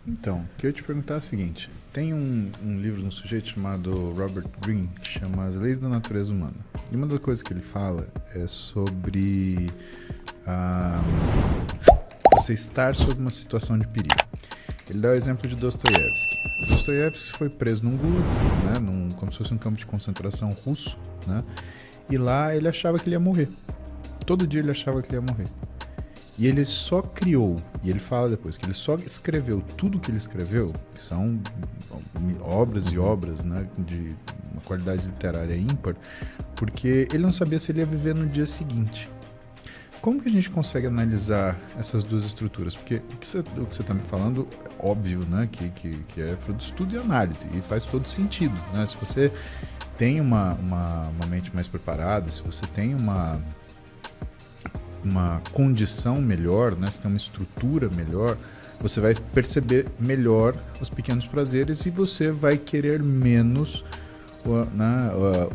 Então, o que eu ia te perguntar é o seguinte: tem um livro de um sujeito chamado Robert Greene que chama As Leis da Natureza Humana. E uma das coisas que ele fala é sobre você estar sob uma situação de perigo. Ele dá o exemplo de Dostoiévski. Dostoiévski foi preso num gulag, né, como se fosse um campo de concentração russo, né, e lá ele achava que ele ia morrer. Todo dia ele achava que ele ia morrer. E ele só criou, e ele fala depois, que ele só escreveu tudo que ele escreveu, que são obras e obras, né, de uma qualidade literária ímpar, porque ele não sabia se ele ia viver no dia seguinte. Como que a gente consegue analisar essas duas estruturas? Porque o que você está me falando, óbvio, né, que é fruto de estudo e análise, e faz todo sentido, né? Se você tem uma mente mais preparada, se você tem uma condição melhor, né? Se tem uma estrutura melhor, você vai perceber melhor os pequenos prazeres e você vai querer menos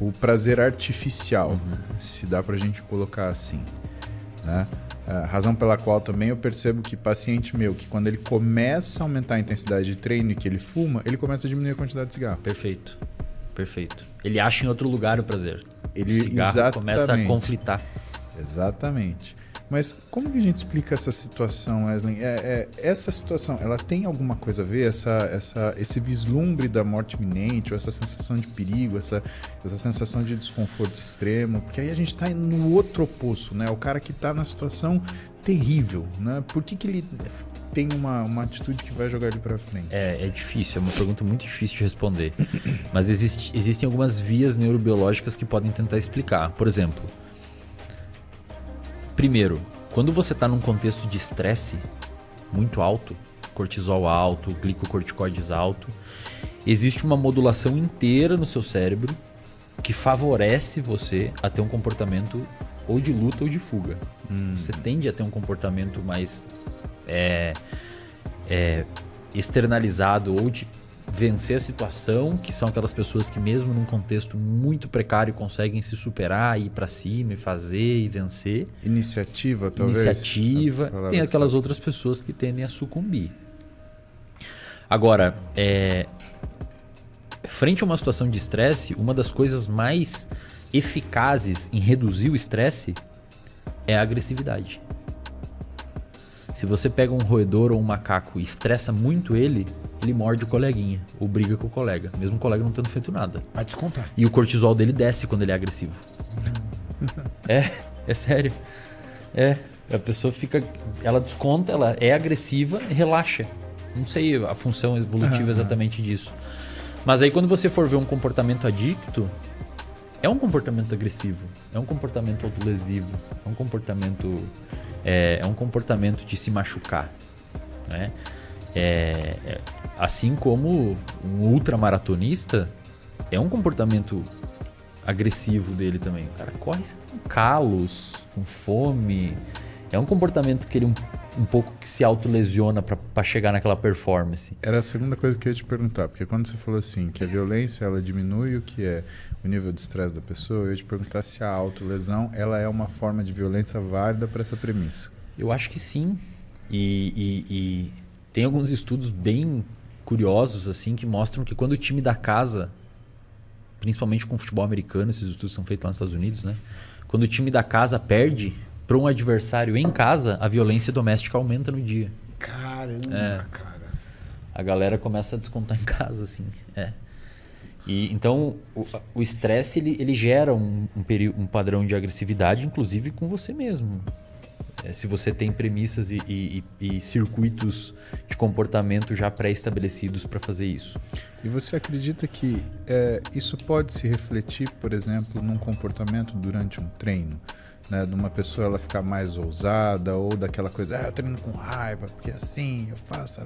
o prazer artificial, se dá pra gente colocar assim, né? A razão pela qual também eu percebo que paciente meu, que quando ele começa a aumentar a intensidade de treino e que ele fuma, ele começa a diminuir a quantidade de cigarro. Perfeito. Ele acha em outro lugar o prazer. O cigarro começa a conflitar. Exatamente. Mas como que a gente explica essa situação, Wesley? Essa situação, ela tem alguma coisa a ver? Esse vislumbre da morte iminente, ou essa sensação de perigo, essa sensação de desconforto extremo? Porque aí a gente está no outro oposto, né? O cara que está na situação terrível, né? Por que ele tem uma atitude que vai jogar ele para frente? É difícil, é uma pergunta muito difícil de responder. Mas existem algumas vias neurobiológicas que podem tentar explicar. Por exemplo, primeiro, quando você está num contexto de estresse muito alto, cortisol alto, glicocorticoides alto, existe uma modulação inteira no seu cérebro que favorece você a ter um comportamento ou de luta ou de fuga. Você tende a ter um comportamento mais externalizado ou de vencer a situação, que são aquelas pessoas que mesmo num contexto muito precário conseguem se superar, ir para cima e fazer e vencer. Iniciativa, talvez. Iniciativa. Tem aquelas outras pessoas que tendem a sucumbir. Agora, frente a uma situação de estresse, uma das coisas mais eficazes em reduzir o estresse é a agressividade. Se você pega um roedor ou um macaco e estressa muito ele morde o coleguinha ou briga com o colega, mesmo o colega não tendo feito nada. Vai descontar. E o cortisol dele desce quando ele é agressivo. É sério. A pessoa ela desconta, ela é agressiva e relaxa. Não sei a função evolutiva exatamente disso. Mas aí quando você for ver um comportamento adicto, é um comportamento agressivo, é um comportamento autolesivo, é um comportamento de se machucar, né? Assim como um ultramaratonista, é um comportamento agressivo dele também. O cara corre com calos, com fome. É um comportamento que ele um pouco que se autolesiona para chegar naquela performance. Era a segunda coisa que eu ia te perguntar, porque quando você falou assim, que a violência ela diminui o que é o nível de estresse da pessoa, eu ia te perguntar se a autolesão ela é uma forma de violência válida para essa premissa. Eu acho que sim. E tem alguns estudos bem curiosos assim que mostram que quando o time da casa, principalmente com o futebol americano, esses estudos são feitos lá nos Estados Unidos, né? Quando o time da casa perde para um adversário em casa, a violência doméstica aumenta no dia. Caramba, cara. A galera começa a descontar em casa, assim. E então o estresse ele gera um padrão de agressividade, inclusive com você mesmo. Se você tem premissas e circuitos de comportamento já pré-estabelecidos para fazer isso. E você acredita que isso pode se refletir, por exemplo, num comportamento durante um treino? Né, de uma pessoa ela ficar mais ousada ou daquela coisa, eu treino com raiva, porque assim eu faço,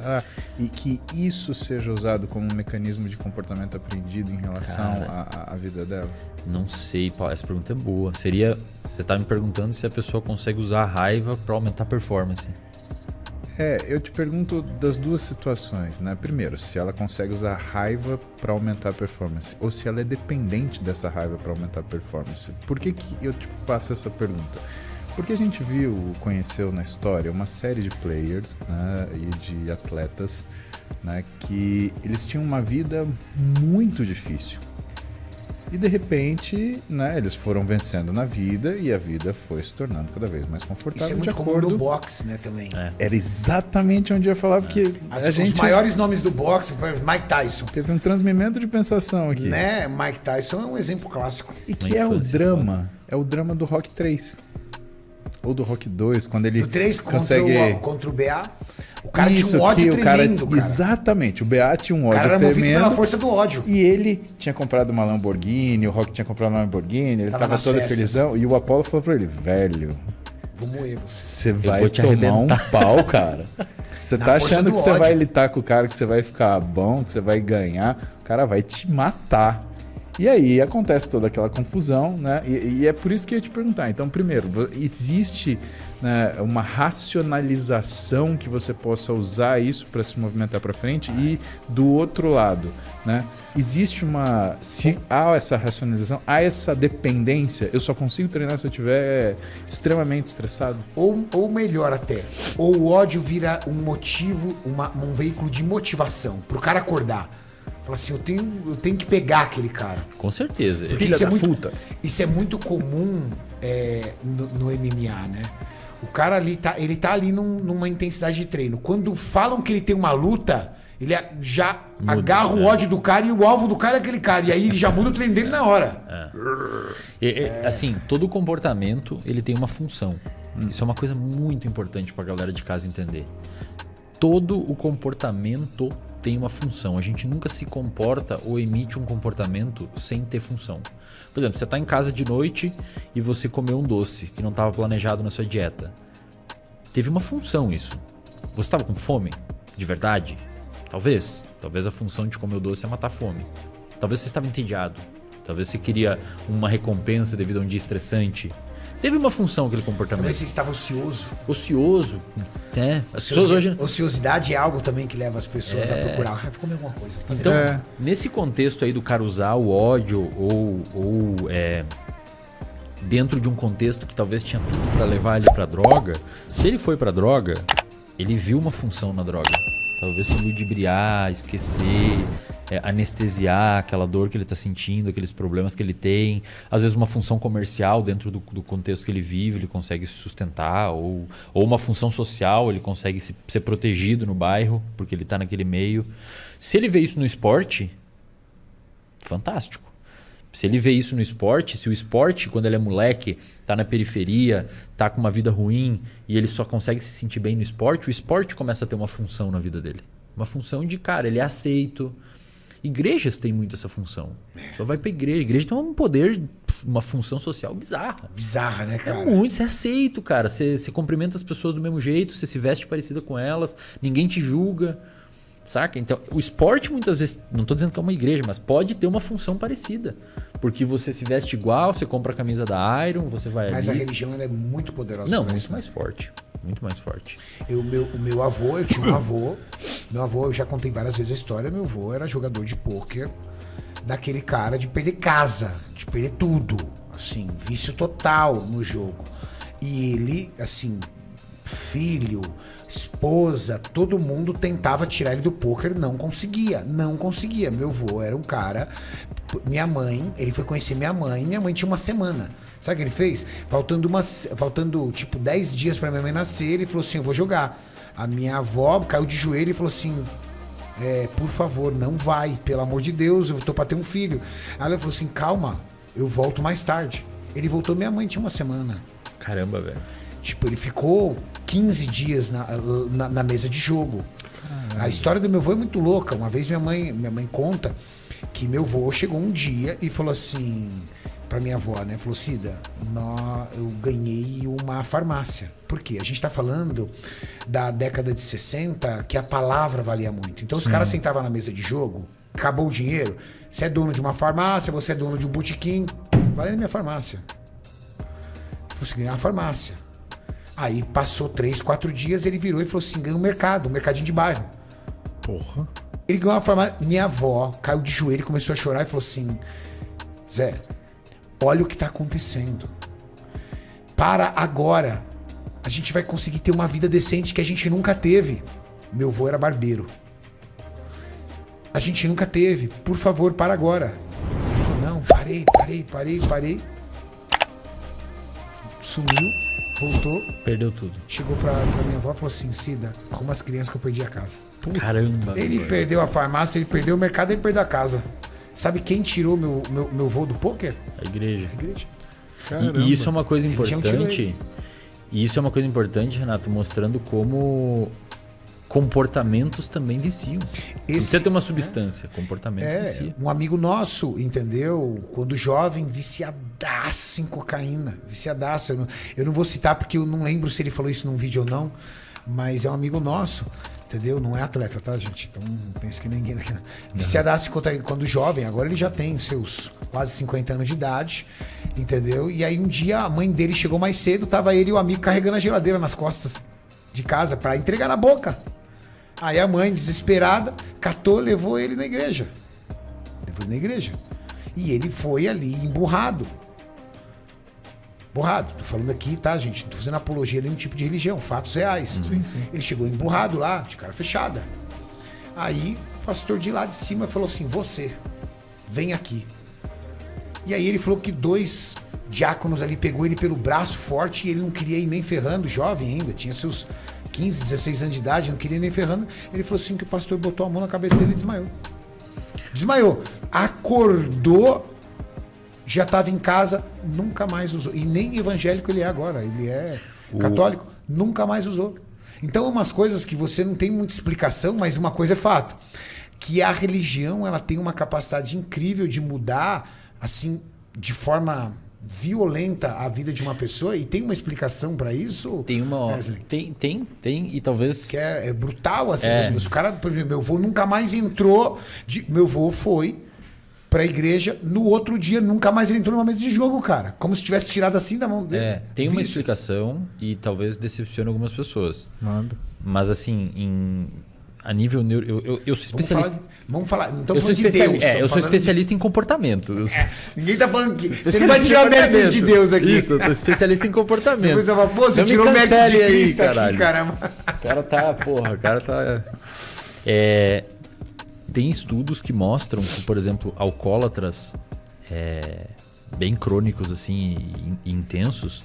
e que isso seja usado como um mecanismo de comportamento aprendido em relação à vida dela? Não sei, Paulo, essa pergunta é boa. Você está me perguntando se a pessoa consegue usar a raiva para aumentar a performance. Eu te pergunto das duas situações, né? Primeiro, se ela consegue usar raiva para aumentar a performance ou se ela é dependente dessa raiva para aumentar a performance. Por que eu te passo essa pergunta? Porque a gente conheceu na história uma série de players, né, e de atletas, né, que eles tinham uma vida muito difícil. E de repente, né, eles foram vencendo na vida e a vida foi se tornando cada vez mais confortável. Isso é muito comum no boxe, né, também. Era exatamente onde eu ia falar, porque Os maiores nomes do boxe, por exemplo, Mike Tyson. teve um transmimento de pensação aqui. Né? Mike Tyson é um exemplo clássico. E que é o drama. É o drama do Rock 3. Ou do Rock 2, quando ele Do 3 consegue... contra o BA. O cara Isso, tinha um ódio que tremendo, cara. Exatamente, o BA tinha um O ódio cara era movido tremendo. pela força do ódio. E ele tinha comprado uma Lamborghini, o Rock tinha comprado uma Lamborghini, ele Tava tava nas todo festas. felizão. E o Apollo falou pra ele, velho, Vou moer você. você vai vou te tomar um arrebentar." pau, cara. Você Na tá força achando do que você ódio. vai lutar com o cara, que você vai ficar bom, que você vai ganhar, o cara vai te matar. E aí acontece toda aquela confusão, né? E é por isso que eu ia te perguntar. Então, primeiro, existe, né, uma racionalização que você possa usar isso para se movimentar para frente? E do outro lado, né? Existe se há essa racionalização, há essa dependência, eu só consigo treinar se eu estiver extremamente estressado? Ou melhor até, ou o ódio vira um motivo, um veículo de motivação pro cara acordar. Fala assim, eu tenho que pegar aquele cara. Com certeza. Porque Filha isso é da muito, puta. isso é muito comum no MMA, né? O cara ali ele tá ali numa intensidade de treino. Quando falam que ele tem uma luta, ele já agarra o ódio do cara e o alvo do cara é aquele cara. E aí ele já muda o treino dele na hora. Assim, todo comportamento ele tem uma função. Isso é uma coisa muito importante pra galera de casa entender. Todo o comportamento tem uma função. A gente nunca se comporta ou emite um comportamento sem ter função. Por exemplo, você está em casa de noite e você comeu um doce que não estava planejado na sua dieta. Teve uma função isso. Você estava com fome? De verdade? Talvez. Talvez a função de comer o doce é matar a fome. Talvez você estava entediado. Talvez você queria uma recompensa devido a um dia estressante. Teve uma função aquele comportamento. Talvez você estava ocioso. Ocioso. As pessoas hoje... Ociosidade é algo também que leva as pessoas a procurar. Ah, vou comer alguma coisa. Vou fazer Então, nesse contexto aí do cara usar o ódio ou dentro de um contexto que talvez tinha tudo pra levar ele pra droga, se ele foi pra droga, ele viu uma função na droga. Talvez se ludibriar, esquecer, anestesiar aquela dor que ele está sentindo, aqueles problemas que ele tem. Às vezes uma função comercial dentro do contexto que ele vive, ele consegue se sustentar. Ou uma função social, ele consegue ser protegido no bairro, porque ele está naquele meio. Se ele vê isso no esporte, fantástico. Se ele vê isso no esporte, se o esporte, quando ele é moleque, tá na periferia, tá com uma vida ruim e ele só consegue se sentir bem no esporte, o esporte começa a ter uma função na vida dele. Uma função de, cara, ele é aceito. Igrejas têm muito essa função. Só vai pra igreja. A igreja tem um poder, uma função social bizarra. Bizarra, né, cara? É muito, você é aceito, cara. Você cumprimenta as pessoas do mesmo jeito, você se veste parecida com elas, ninguém te julga. Saca? Então, o esporte muitas vezes, não estou dizendo que é uma igreja, mas pode ter uma função parecida. Porque você se veste igual, você compra a camisa da Iron, você vai Mas ali. a religião ela é muito poderosa. Não, pra muito isso, mais forte. Muito mais forte. O meu avô, eu tinha um avô. Meu avô, eu já contei várias vezes a história. Meu avô era jogador de pôquer, daquele cara de perder casa, de perder tudo. Assim, vício total no jogo. E ele, assim, filho, esposa, todo mundo tentava tirar ele do pôquer, não conseguia. Meu avô era um cara. Minha mãe, ele foi conhecer minha mãe tinha uma semana. Sabe o que ele fez? Faltando tipo 10 dias pra minha mãe nascer, ele falou assim: eu vou jogar. A minha avó caiu de joelho e falou assim: por favor, não vai, pelo amor de Deus, eu tô pra ter um filho. Aí ela falou assim: calma, eu volto mais tarde. Ele voltou, minha mãe tinha uma semana. Caramba, velho. Tipo, ele ficou 15 dias na mesa de jogo. Caramba. A história do meu avô é muito louca. Uma vez minha mãe conta que meu avô chegou um dia e falou assim pra minha avó, né? Falou: Cida, eu ganhei uma farmácia. Por quê? A gente tá falando da década de 60, que a palavra valia muito. Então, os caras sentavam na mesa de jogo, acabou o dinheiro, você é dono de uma farmácia, você é dono de um botequim, vai na minha farmácia. Você ganhou uma farmácia. Aí passou 3, 4 dias, ele virou e falou assim: ganhou um mercadinho de bairro. Porra. Ele ganhou uma farmácia. Minha avó caiu de joelho, começou a chorar e falou assim: Zé, olha o que tá acontecendo. Para agora. A gente vai conseguir ter uma vida decente que a gente nunca teve. Meu avô era barbeiro. A gente nunca teve. Por favor, para agora. Ele falou, não, parei. Sumiu, voltou. Perdeu tudo. Chegou pra minha avó e falou assim, Cida, arruma as crianças que eu perdi a casa. Caramba. Ele perdeu a farmácia, ele perdeu o mercado, ele perdeu a casa. Sabe quem tirou meu voo do pôquer? A igreja. A igreja. Caramba. E isso é uma coisa Ele tinha um tiro importante. E isso é uma coisa importante, Renato, mostrando como comportamentos também viciam. Não precisa ter uma substância, comportamento vicia. Um amigo nosso, entendeu? Quando jovem, viciadaço em cocaína. Viciadaço. Eu não vou citar porque eu não lembro se ele falou isso num vídeo ou não, mas é um amigo nosso, entendeu? Não é atleta, tá, gente? Então não pense que ninguém... Viciadaço quando jovem, agora ele já tem seus quase 50 anos de idade, entendeu? E aí um dia a mãe dele chegou mais cedo, tava ele e o amigo carregando a geladeira nas costas de casa pra entregar na boca. Aí a mãe, desesperada, catou, levou ele na igreja. E ele foi ali emburrado. Tô falando aqui, tá, gente? Não tô fazendo apologia a nenhum tipo de religião, fatos reais. Sim. Ele chegou emburrado lá, de cara fechada. Aí o pastor de lá de cima falou assim, você, vem aqui. E aí ele falou que 2 diáconos ali pegou ele pelo braço forte e ele não queria ir nem ferrando, jovem ainda, tinha seus 15, 16 anos de idade, não queria ir nem ferrando. Ele falou assim que o pastor botou a mão na cabeça dele e desmaiou. Acordou, já estava em casa, nunca mais usou. E nem evangélico ele é agora, ele é católico, nunca mais usou. Então, umas coisas que você não tem muita explicação, mas uma coisa é fato, que a religião ela tem uma capacidade incrível de mudar, assim, de forma violenta a vida de uma pessoa, e tem uma explicação para isso? Tem uma... Wesley? Tem, e talvez... Que é brutal, assim. Os caras, meu avô nunca mais entrou, meu avô foi pra igreja, no outro dia nunca mais ele entrou numa mesa de jogo, cara. Como se tivesse tirado assim da mão dele. Tem uma explicação e talvez decepcione algumas pessoas. Manda. Mas assim, a nível neuro... Eu sou especialista... Vamos falar. Não Eu estamos sou, falando de Deus. eu sou especialista em comportamento. Ninguém tá falando que... Você não vai tirar méritos de Deus aqui. Isso, eu sou especialista em comportamento. Depois você fala, pô, você Não me tirou méritos de cancele aí, Cristo aqui, caralho. caramba. O cara tá... Tem estudos que mostram que, por exemplo, alcoólatras bem crônicos assim, e intensos,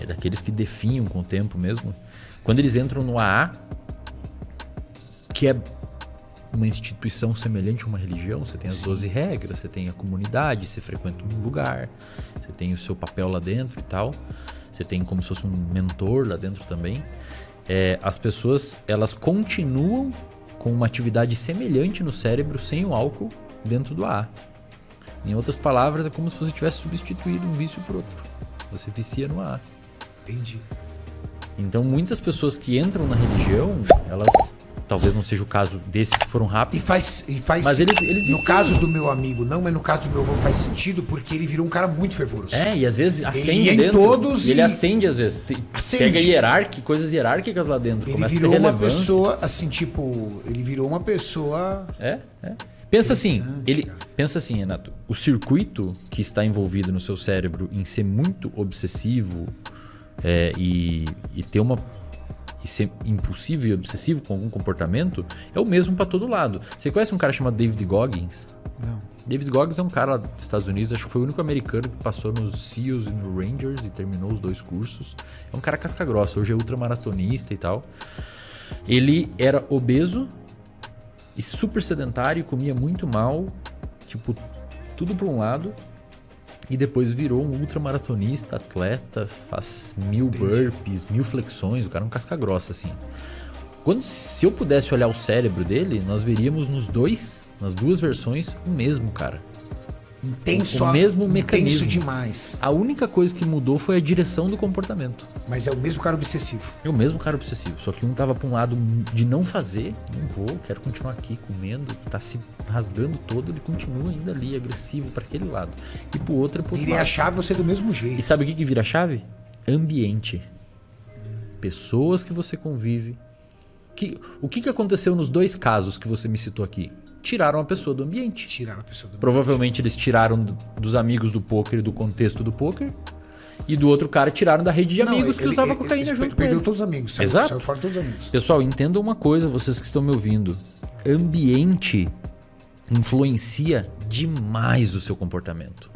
daqueles que definham com o tempo mesmo, quando eles entram no AA, que é uma instituição semelhante a uma religião, você tem as 12 regras, você tem a comunidade, você frequenta um lugar, você tem o seu papel lá dentro e tal, você tem como se fosse um mentor lá dentro também. As pessoas, elas continuam com uma atividade semelhante no cérebro sem o álcool dentro do AA. Em outras palavras, é como se você tivesse substituído um vício por outro. Você vicia no AA. Entendi. Então, muitas pessoas que entram na religião, elas... Talvez não seja o caso desses que foram rápidos. E faz Mas eles no viciam. caso do meu amigo, não, mas no caso do meu avô faz sentido porque ele virou um cara muito fervoroso. E às vezes acende ia em dentro. todos Ele e- acende às vezes. Acende. Pega coisas hierárquicas lá dentro. Ele começa virou a ter uma relevância. pessoa, assim, tipo... Ele virou uma pessoa... Pensa assim, Interessante, cara. pensa assim, Renato. O circuito que está envolvido no seu cérebro em ser muito obsessivo e ter uma... e ser impulsivo e obsessivo com algum comportamento é o mesmo para todo lado. Você conhece um cara chamado David Goggins? Não. David Goggins é um cara dos Estados Unidos, acho que foi o único americano que passou nos SEALs e no Rangers e terminou os 2 cursos. É um cara casca grossa, hoje é ultramaratonista e tal. Ele era obeso e super sedentário, comia muito mal, tipo, tudo para um lado. E depois virou um ultramaratonista, atleta, faz 1000 burpees, 1000 flexões, o cara é um casca grossa, assim. Se eu pudesse olhar o cérebro dele, nós veríamos nas 2 versões o mesmo, cara. Intenso. O mesmo intenso mecanismo. demais. A única coisa que mudou foi a direção do comportamento. Mas é o mesmo cara obsessivo. É o mesmo cara obsessivo, só que um tava pra um lado de não fazer, não vou, quero continuar aqui comendo, tá se rasgando todo, ele continua ainda ali, agressivo pra aquele lado. E pro outro é pro outro Virei a lado. chave você do mesmo jeito. E sabe o que vira a chave? Ambiente. Pessoas que você convive. O que aconteceu nos 2 casos que você me citou aqui? Tiraram a pessoa do ambiente. Tiraram a pessoa do Provavelmente eles tiraram dos amigos do poker e do contexto do poker E do outro cara tiraram da rede de Não, amigos que usava cocaína junto com perdeu ele. todos os amigos. Exato. Saiu fora todos os amigos. Pessoal, entendam uma coisa, vocês que estão me ouvindo. Ambiente influencia demais o seu comportamento.